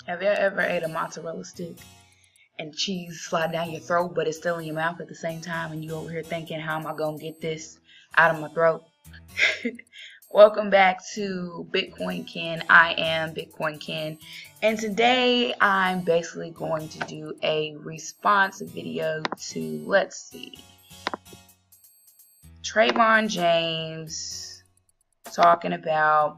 Have you ever ate a mozzarella stick and cheese slide down your throat, but it's still in your mouth at the same time, and you over here thinking, how am I gonna get this out of my throat? Welcome back to Bitcoin Ken. I am Bitcoin Ken, and today I'm basically going to do a response video to, let's see, Trevon James talking about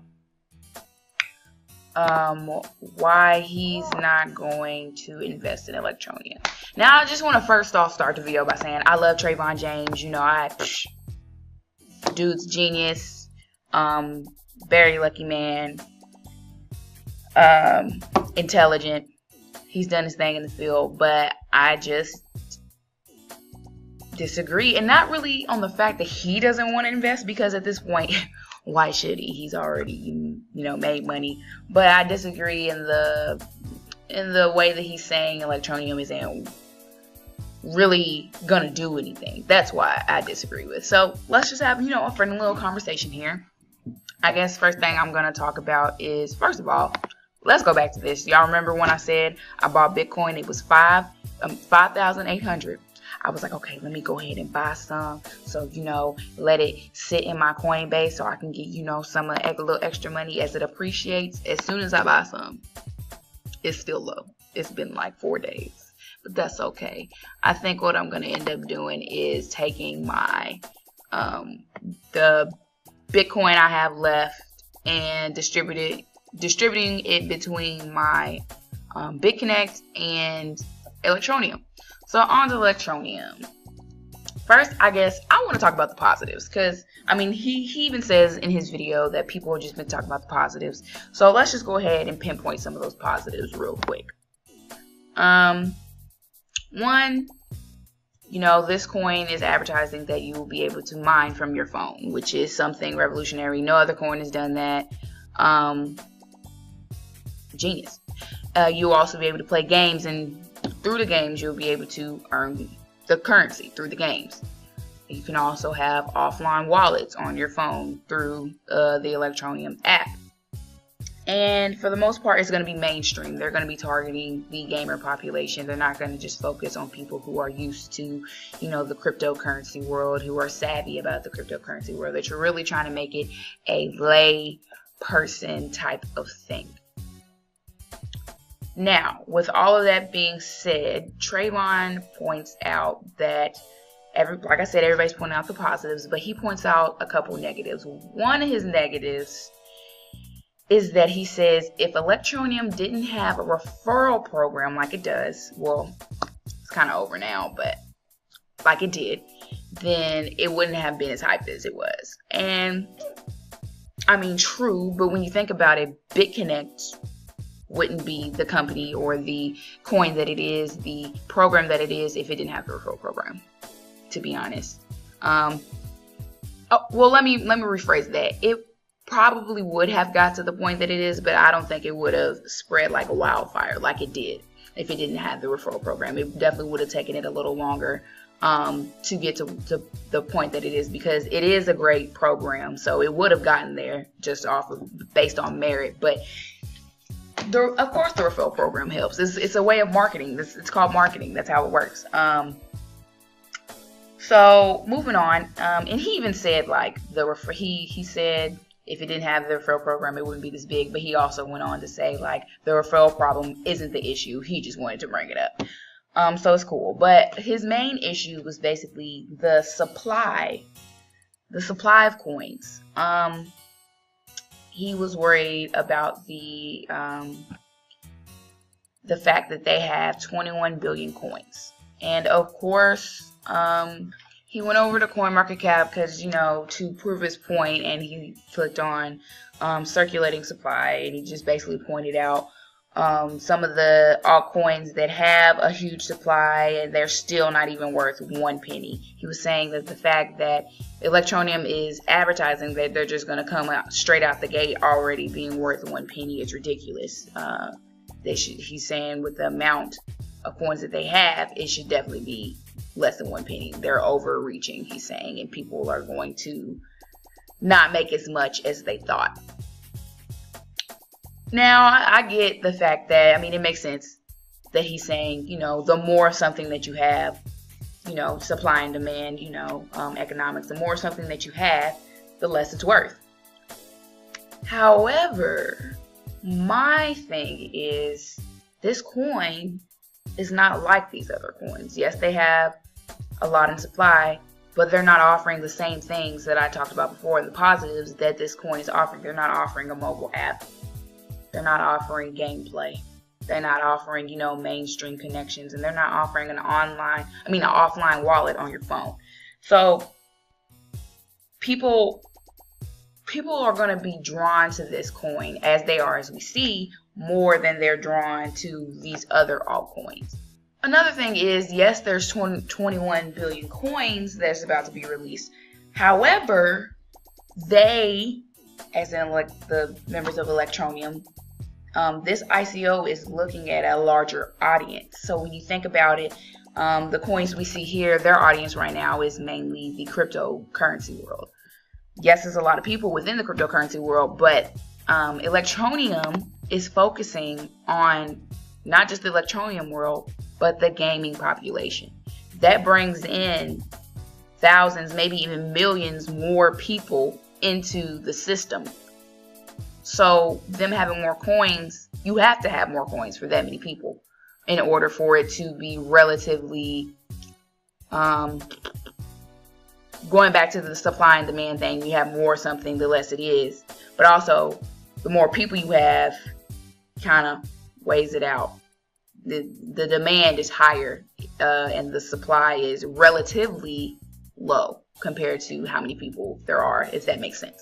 why he's not going to invest in Electroneum. Now, I just want to first off start the video by saying I love Trevon James. You know, dude's genius, very lucky man, intelligent. He's done his thing in the field, but I just disagree, and not really on the fact that he doesn't want to invest, because at this point, why should he? He's already, made money. But I disagree in the way that he's saying Electroneum isn't really gonna do anything. That's why I disagree with. So let's just have, a friendly little conversation here. I guess first thing I'm gonna talk about is, first of all, let's go back to this. Y'all remember when I said I bought Bitcoin? It was 5,800. I was like, okay, let me go ahead and buy some. So, let it sit in my Coinbase so I can get, some of a little extra money as it appreciates. As soon as I buy some, it's still low. It's been like 4 days, but that's okay. I think what I'm going to end up doing is taking my, the Bitcoin I have left and distributing it between my Bitconnect and Electroneum. So on to Electroneum. First, I guess I want to talk about the positives, because he even says in his video that people have just been talking about the positives. So let's just go ahead and pinpoint some of those positives real quick. One, this coin is advertising that you will be able to mine from your phone, which is something revolutionary. No other coin has done that. Genius. You'll also be able to play games, and through the games you'll be able to earn the currency through the games. You can also have offline wallets on your phone through the Electroneum app. And for the most part, it's going to be mainstream. They're going to be targeting the gamer population. They're not going to just focus on people who are used to, the cryptocurrency world, who are savvy about the cryptocurrency world. That you're really trying to make it a lay person type of thing. Now, with all of that being said, Trevon points out that, like I said, everybody's pointing out the positives, but he points out a couple negatives. One of his negatives is that he says if Electroneum didn't have a referral program like it does, well, it's kind of over now, but like it did, then it wouldn't have been as hyped as it was. And, true, but when you think about it, Bitconnect wouldn't be the company or the coin that it is, the program that it is, if it didn't have the referral program, to be honest. Let me rephrase that. It probably would have got to the point that it is, but I don't think it would have spread like a wildfire like it did if it didn't have the referral program. It definitely would have taken it a little longer to get to the point that it is, because it is a great program. So it would have gotten there just based on merit, but of course the referral program helps. It's a way of marketing. It's called marketing. That's how it works. So moving on, and he even said he said if it didn't have the referral program, it wouldn't be this big. But he also went on to say the referral problem isn't the issue. He just wanted to bring it up. So it's cool. But his main issue was basically the supply of coins. He was worried about the fact that they have 21 billion coins. And of course, he went over to CoinMarketCap because, to prove his point, and he clicked on circulating supply, and he just basically pointed out some of the altcoins that have a huge supply and they're still not even worth 1 penny. He was saying that the fact that Electroneum is advertising that they're just going to come out straight out the gate already being worth 1 penny is ridiculous. He's saying with the amount of coins that they have, it should definitely be less than 1 penny. They're overreaching, he's saying, and people are going to not make as much as they thought. Now, I get the fact that, I mean, it makes sense that he's saying, you know, the more something that you have, you know, supply and demand, you know, economics, the more something that you have, the less it's worth. However, my thing is, this coin is not like these other coins. Yes, they have a lot in supply, but they're not offering the same things that I talked about before, the positives that this coin is offering. They're not offering a mobile app. They're not offering gameplay. They're not offering, you know, mainstream connections, and they're not offering an offline wallet on your phone. So people are going to be drawn to this coin, as they are, as we see, more than they're drawn to these other altcoins. Another thing is, yes, there's 21 billion coins that's about to be released. However, they, as in like the members of Electroneum, this ICO is looking at a larger audience. So when you think about it, the coins we see here, their audience right now is mainly the cryptocurrency world. Yes, there's a lot of people within the cryptocurrency world, but Electroneum is focusing on not just the Electroneum world, but the gaming population. That brings in thousands, maybe even millions more people into the system. So them having more coins, you have to have more coins for that many people in order for it to be relatively, going back to the supply and demand thing, you have more something, the less it is. But also, the more people you have, kind of weighs it out. The demand is higher, and the supply is relatively low compared to how many people there are, if that makes sense.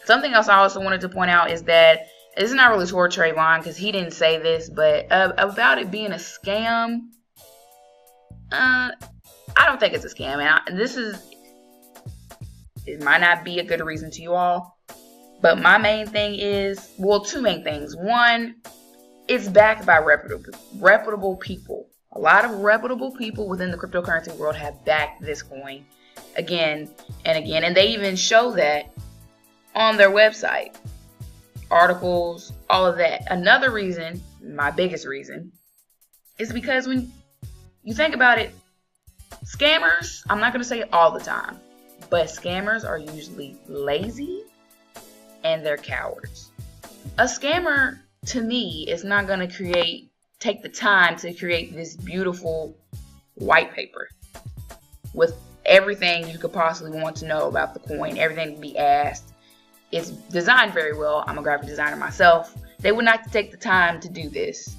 Something else I also wanted to point out is that this is not really toward Trevon, because he didn't say this, but about it being a scam, I don't think it's a scam. And it might not be a good reason to you all, but my main thing is, well, two main things. One, it's backed by reputable people. A lot of reputable people within the cryptocurrency world have backed this coin again and again, and they even show that on their website, articles, all of that. Another reason, my biggest reason, is because when you think about it, scammers, I'm not going to say all the time, but scammers are usually lazy and they're cowards. A scammer, to me, is not going to take the time to create this beautiful white paper with everything you could possibly want to know about the coin, everything to be asked. It's designed very well. I'm a graphic designer myself. They would not take the time to do this.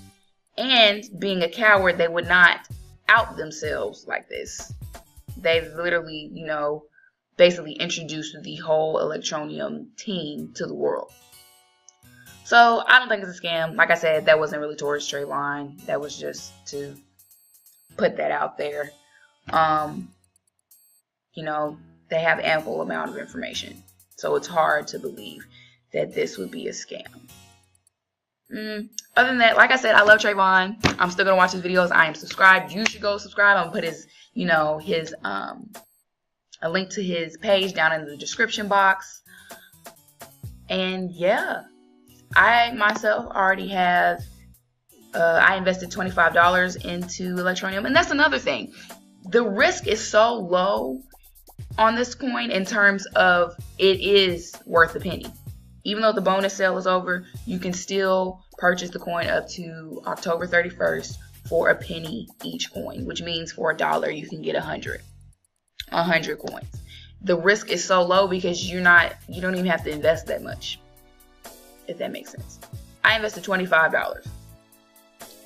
And being a coward, they would not out themselves like this. They literally, you know, basically introduced the whole Electroneum team to the world. So I don't think it's a scam. Like I said, that wasn't really towards Trevon. That was just to put that out there. You know, they have ample amount of information. So it's hard to believe that this would be a scam. Other than that, like I said, I love Trevon. I'm still gonna watch his videos. I am subscribed. You should go subscribe. I'm gonna put his, you know, a link to his page down in the description box. And yeah, I myself already have. I invested $25 into Electroneum, and that's another thing. The risk is so low on this coin in terms of it is worth a penny. Even though the bonus sale is over, you can still purchase the coin up to October 31st for a penny each coin, which means for $1 you can get 100 coins. The risk is so low because you don't even have to invest that much, if that makes sense. I invested $25,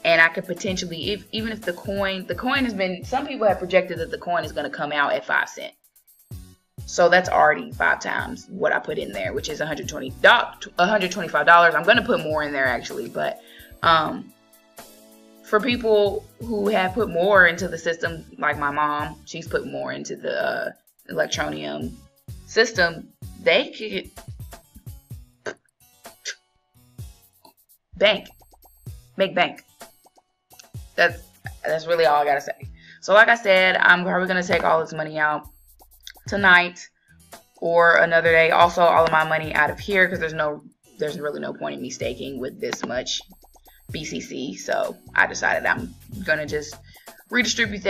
and I could potentially, even if the coin has been, some people have projected that the coin is going to come out at 5 cents. So that's already 5 times what I put in there, which is $125. I'm going to put more in there actually, but for people who have put more into the system, like my mom, she's put more into the Electroneum system, they could make bank. That's really all I gotta say. So like I said, I'm probably gonna take all this money out tonight or another day. Also, all of my money out of here because there's no there's really no point in me staking with this much BCC. So I decided I'm gonna just redistribute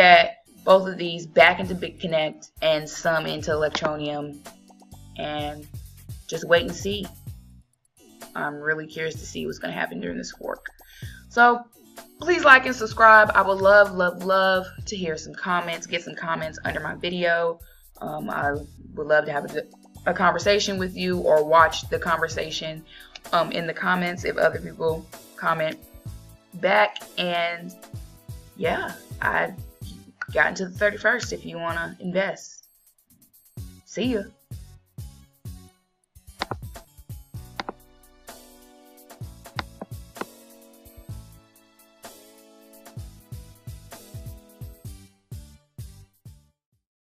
both of these back into Bitconnect and some into Electroneum, and just wait and see. I'm really curious to see what's gonna happen during this fork. So please like and subscribe. I would love to hear some comments, get some comments under my video. I would love to have a conversation with you, or watch the conversation in the comments if other people comment back. And yeah, I got into the 31st if you want to invest. See ya.